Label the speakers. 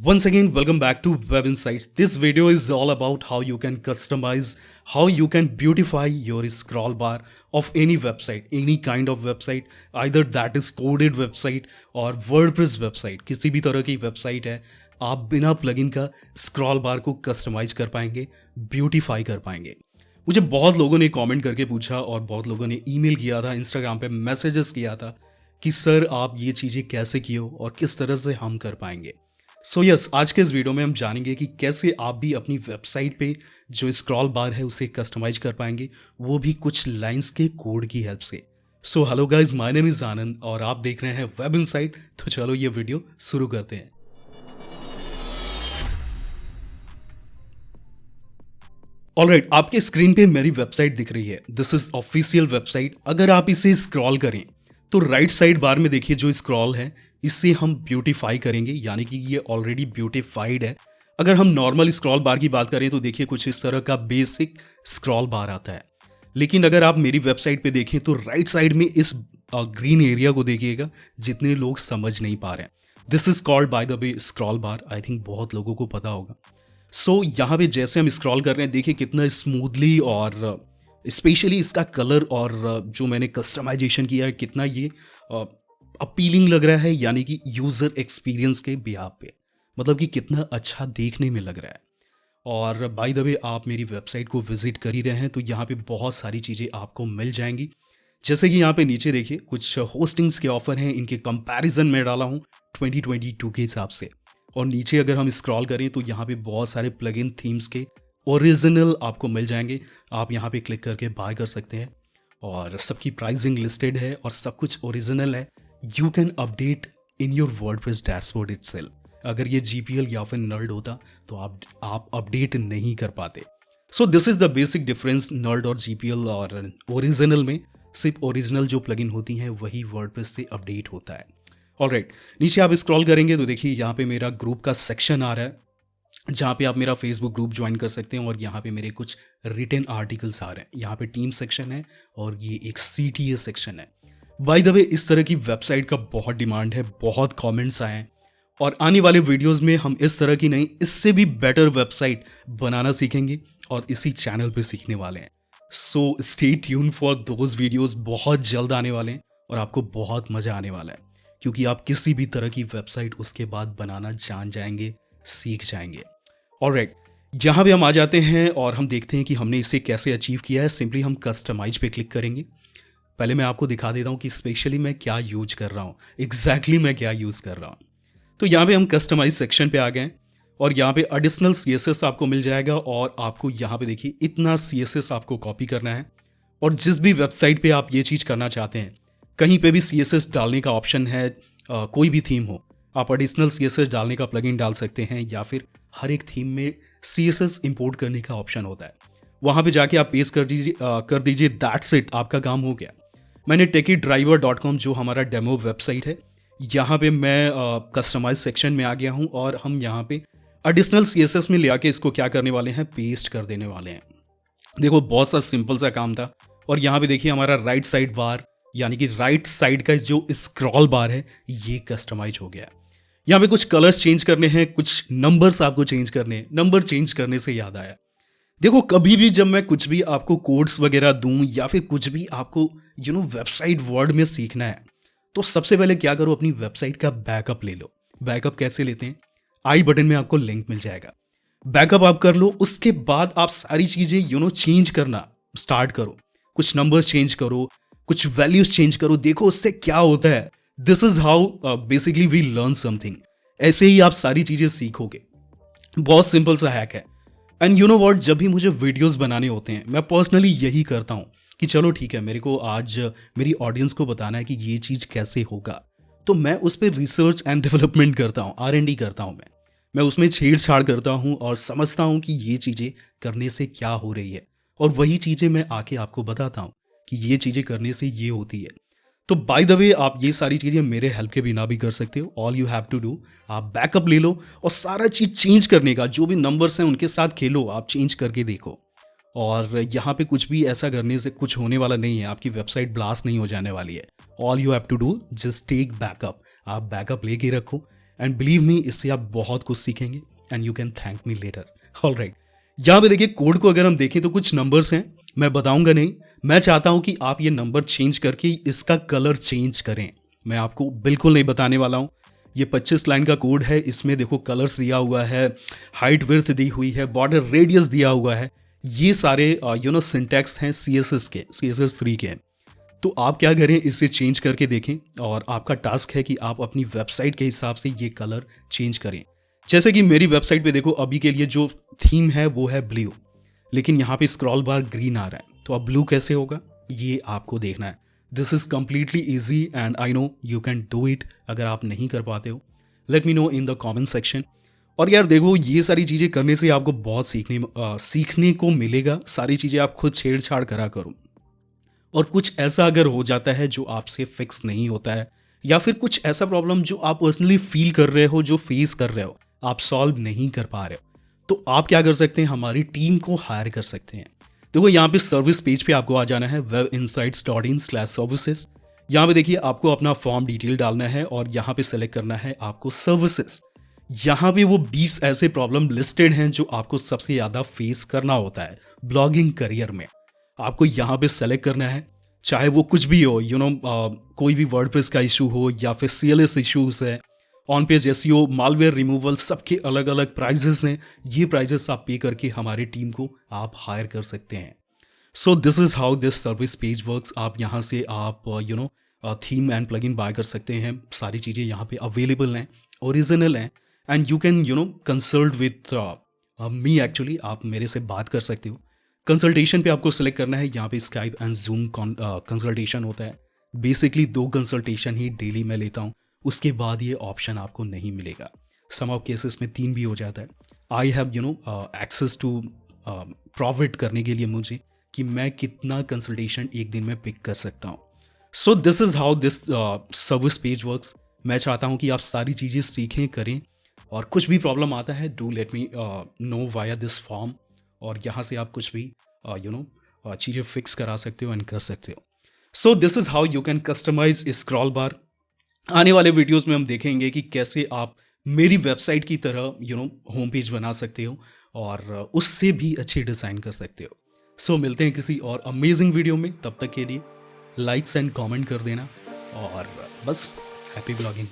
Speaker 1: Once again, welcome back to Web Insights. This video is all about how you can customize, how you can beautify your scroll bar of any website, any kind of website, either that is coded website or WordPress website. किसी भी तरह की website है, आप बिना plugin का scroll बार को customise कर पाएंगे, ब्यूटीफाई कर पाएंगे। मुझे बहुत लोगों ने कमेंट करके पूछा और बहुत लोगों ने ईमेल किया था, इंस्टाग्राम पे मैसेजेस किया था कि सर आप ये चीज़ें कैसे किए हो और किस तरह से हम कर पाएंगे। सो यस, आज के इस वीडियो में हम जानेंगे कि कैसे आप भी अपनी वेबसाइट पे जो स्क्रॉल बार है उसे कस्टमाइज कर पाएंगे, वो भी कुछ लाइंस के कोड की हेल्प से। So hello guys, my name is Anand और आप देख रहे हैं वेब इनसाइट। तो चलो ये वीडियो शुरू करते हैं। ऑलराइट, आपके स्क्रीन पे मेरी वेबसाइट दिख रही है। This is official website. अगर आप इसे स्क्रॉल करें तो राइट साइड बार में देखिए जो स्क्रॉल है, इससे हम ब्यूटीफाई करेंगे, यानी कि ये ऑलरेडी ब्यूटीफाइड है। अगर हम नॉर्मल स्क्रॉल बार की बात करें तो देखिए कुछ इस तरह का बेसिक स्क्रॉल बार आता है। लेकिन अगर आप मेरी वेबसाइट पे देखें तो राइट साइड में इस ग्रीन एरिया को देखिएगा, जितने लोग समझ नहीं पा रहे हैं। This is called by the way scroll bar. I think बहुत लोगों को पता होगा। सो यहाँ पे जैसे हम स्क्रॉल कर रहे हैं, देखिए कितना स्मूथली और स्पेशली इसका कलर और जो मैंने कस्टमाइजेशन किया है, कितना ये अपीलिंग लग रहा है, यानी कि यूज़र एक्सपीरियंस के बिहाफ पे, मतलब कि कितना अच्छा देखने में लग रहा है। और बाय द वे आप मेरी वेबसाइट को विजिट कर ही रहे हैं तो यहाँ पे बहुत सारी चीज़ें आपको मिल जाएंगी। जैसे कि यहाँ पे नीचे देखिए कुछ होस्टिंग्स के ऑफर हैं, इनके कंपैरिजन में डाला हूँ 2022 के हिसाब से। और नीचे अगर हम स्क्रॉल करें तो यहाँ पे बहुत सारे प्लगइन थीम्स के ओरिजिनल आपको मिल जाएंगे। आप यहाँ पे क्लिक करके बाय कर सकते हैं और सबकी प्राइसिंग लिस्टेड है और सब कुछ ओरिजिनल है। You can update in your WordPress dashboard itself. अगर ये जीपीएल या फिर नल्ड होता तो आप अपडेट नहीं कर पाते। So this is the basic difference nulled और जीपीएल और ओरिजिनल में। सिर्फ ओरिजिनल जो प्लगइन होती हैं वही वर्डप्रेस से अपडेट होता है। ऑलराइट, नीचे आप स्क्रॉल करेंगे तो देखिए यहाँ पे मेरा ग्रुप का सेक्शन आ रहा है, जहाँ पे आप मेरा फेसबुक ग्रुप ज्वाइन कर सकते हैं और यहाँ पे मेरे कुछ रिटन आर्टिकल्स आ रहे हैं। यहाँ पे टीम सेक्शन है और ये एक CTA सेक्शन है। बाय द वे इस तरह की वेबसाइट का बहुत डिमांड है, बहुत कमेंट्स आए हैं और आने वाले वीडियोस में हम इस तरह की नहीं, इससे भी बेटर वेबसाइट बनाना सीखेंगे और इसी चैनल पे सीखने वाले हैं। So stay tune for those videos, बहुत जल्द आने वाले हैं और आपको बहुत मजा आने वाला है, क्योंकि आप किसी भी तरह की वेबसाइट उसके बाद बनाना जान जाएंगे, सीख जाएंगे। ऑलराइट, यहाँ पे हम आ जाते हैं और हम देखते हैं कि हमने इसे कैसे अचीव किया है। सिंपली हम कस्टमाइज पे क्लिक करेंगे। पहले मैं आपको दिखा देता हूँ कि स्पेशली मैं क्या यूज कर रहा हूँ, एग्जैक्टली मैं क्या यूज़ कर रहा हूँ। तो यहाँ पे हम कस्टमाइज सेक्शन पे आ गए और यहाँ पे एडिशनल CSS आपको मिल जाएगा और आपको यहाँ पे देखिए इतना CSS आपको कॉपी करना है। और जिस भी वेबसाइट पे आप ये चीज़ करना चाहते हैं, कहीं पे भी CSS डालने का ऑप्शन है। कोई भी थीम हो, आप एडिशनल CSS डालने का प्लगइन डाल सकते हैं या फिर हर एक थीम में CSS इंपोर्ट करने का ऑप्शन होता है। वहाँ पे जाके आप पेस्ट कर दीजिए, दैट्स इट, आपका काम हो गया। मैंने techydriver.com जो हमारा डेमो वेबसाइट है, यहाँ पे मैं कस्टमाइज सेक्शन में आ गया हूँ और हम यहाँ पे एडिशनल CSS में ले आके इसको क्या करने वाले हैं, पेस्ट कर देने वाले हैं। देखो बहुत सा सिंपल सा काम था। और यहाँ पे देखिए हमारा राइट साइड बार, यानी कि राइट साइड का जो स्क्रॉल बार है, ये कस्टमाइज हो गया। यहाँ पे कुछ कलर्स चेंज करने हैं, कुछ नंबर्स आपको चेंज करने हैं। नंबर चेंज करने से याद आया, देखो कभी भी जब मैं कुछ भी आपको कोड्स वगैरह दूं या फिर कुछ भी आपको वेबसाइट वर्ड में सीखना है, तो सबसे पहले क्या करो, अपनी वेबसाइट का बैकअप ले लो। बैकअप कैसे लेते हैं, आई बटन में आपको लिंक मिल जाएगा। बैकअप आप कर लो, उसके बाद आप सारी चीजें चेंज करना स्टार्ट करो। कुछ नंबर्स चेंज करो, कुछ वैल्यूज चेंज करो, देखो उससे क्या होता है। This is how basically we learn something. ऐसे ही आप सारी चीजें सीखोगे। बहुत सिंपल सा हैक है। एंड यू नो व्हाट, जब भी मुझे वीडियोस बनाने होते हैं, मैं पर्सनली यही करता हूँ कि चलो ठीक है, मेरे को आज मेरी ऑडियंस को बताना है कि ये चीज़ कैसे होगा, तो मैं उस पर रिसर्च एंड डेवलपमेंट करता हूँ, R&D करता हूँ। मैं उसमें छेड़छाड़ करता हूँ और समझता हूँ कि ये चीज़ें करने से क्या हो रही है, और वही चीज़ें मैं आके आपको बताता हूँ कि ये चीज़ें करने से ये होती है। तो बाय द वे आप ये सारी चीज़ें मेरे हेल्प के बिना भी कर सकते हो। All you have to do, आप बैकअप ले लो और सारा चीज़ चेंज करने का, जो भी नंबर्स हैं उनके साथ खेलो, आप चेंज करके देखो। और यहाँ पे कुछ भी ऐसा करने से कुछ होने वाला नहीं है, आपकी वेबसाइट ब्लास्ट नहीं हो जाने वाली है। All you have to do just take backup. आप बैकअप लेके रखो एंड बिलीव मी, इससे आप बहुत कुछ सीखेंगे and you can thank me later. Alright, यहाँ पे देखिए कोड को अगर हम देखें तो कुछ नंबर्स हैं, मैं बताऊंगा नहीं। मैं चाहता हूं कि आप ये नंबर चेंज करके इसका कलर चेंज करें। मैं आपको बिल्कुल नहीं बताने वाला हूं। ये 25 लाइन का कोड है, इसमें देखो कलर्स दिया हुआ है, हाइट विड्थ दी हुई है, बॉर्डर रेडियस दिया हुआ है। ये सारे सिंटैक्स हैं CSS के, CSS3 के। तो आप क्या करें, इसे चेंज करके देखें और आपका टास्क है कि आप अपनी वेबसाइट के हिसाब से ये कलर चेंज करें। जैसे कि मेरी वेबसाइट पे देखो, अभी के लिए जो थीम है वो है ब्लू, लेकिन यहाँ पे स्क्रॉल बार ग्रीन आ रहा है, तो अब ब्लू कैसे होगा ये आपको देखना है। This is completely easy and I know you can do it. अगर आप नहीं कर पाते हो, let me know in the comment section. और यार देखो, ये सारी चीज़ें करने से आपको बहुत सीखने को मिलेगा। सारी चीज़ें आप खुद छेड़छाड़ करा करो, और कुछ ऐसा अगर हो जाता है जो आपसे फिक्स नहीं होता है, या फिर कुछ ऐसा प्रॉब्लम जो आप पर्सनली फील कर रहे हो, जो फेस कर रहे हो, आप सॉल्व नहीं कर पा रहे हो, तो आप क्या कर सकते हैं, हमारी टीम को हायर कर सकते हैं। देखो यहाँ पे सर्विस पेज पे आपको आ जाना है, webinsights.in/services। यहाँ पे देखिए आपको अपना फॉर्म डिटेल डालना है और यहाँ पे सेलेक्ट करना है आपको सर्विसेज। यहाँ पे वो 20 ऐसे प्रॉब्लम लिस्टेड हैं जो आपको सबसे ज़्यादा फेस करना होता है ब्लॉगिंग करियर में। आपको यहाँ पे सेलेक्ट करना है, चाहे वो कुछ भी हो, कोई भी वर्डप्रेस का इशू हो या फिर CLS इशूज है, on page SEO, malware removal, सबके अलग अलग प्राइजेस हैं। ये प्राइजेस आप पे करके हमारी टीम को आप हायर कर सकते हैं। सो this is how this service page works. आप यहाँ से आप थीम एंड प्लगइन बाय कर सकते हैं। सारी चीज़ें यहाँ पे अवेलेबल हैं, ओरिजिनल हैं, and you can consult with me. Actually आप मेरे से बात कर सकते हो। कंसल्टेशन पे आपको सेलेक्ट करना है, यहाँ पे स्काइप एंड जूम कंसल्टेशन होता है। बेसिकली 2 कंसल्टेशन ही डेली मैं लेता हूँ, उसके बाद ये ऑप्शन आपको नहीं मिलेगा। सम ऑफ केसेस में 3 भी हो जाता है। I have access to provide करने के लिए मुझे कि मैं कितना कंसल्टेशन एक दिन में पिक कर सकता हूँ। सो this is how this service page works. मैं चाहता हूँ कि आप सारी चीज़ें सीखें, करें, और कुछ भी प्रॉब्लम आता है do let me know via this form, और यहाँ से आप कुछ भी चीज़ें फिक्स करा सकते हो एंड कर सकते हो। So this is how you can customize scroll bar. आने वाले वीडियोस में हम देखेंगे कि कैसे आप मेरी वेबसाइट की तरह होम पेज बना सकते हो और उससे भी अच्छे डिज़ाइन कर सकते हो। सो मिलते हैं किसी और अमेजिंग वीडियो में। तब तक के लिए लाइक्स एंड कमेंट कर देना, और बस हैप्पी ब्लॉगिंग।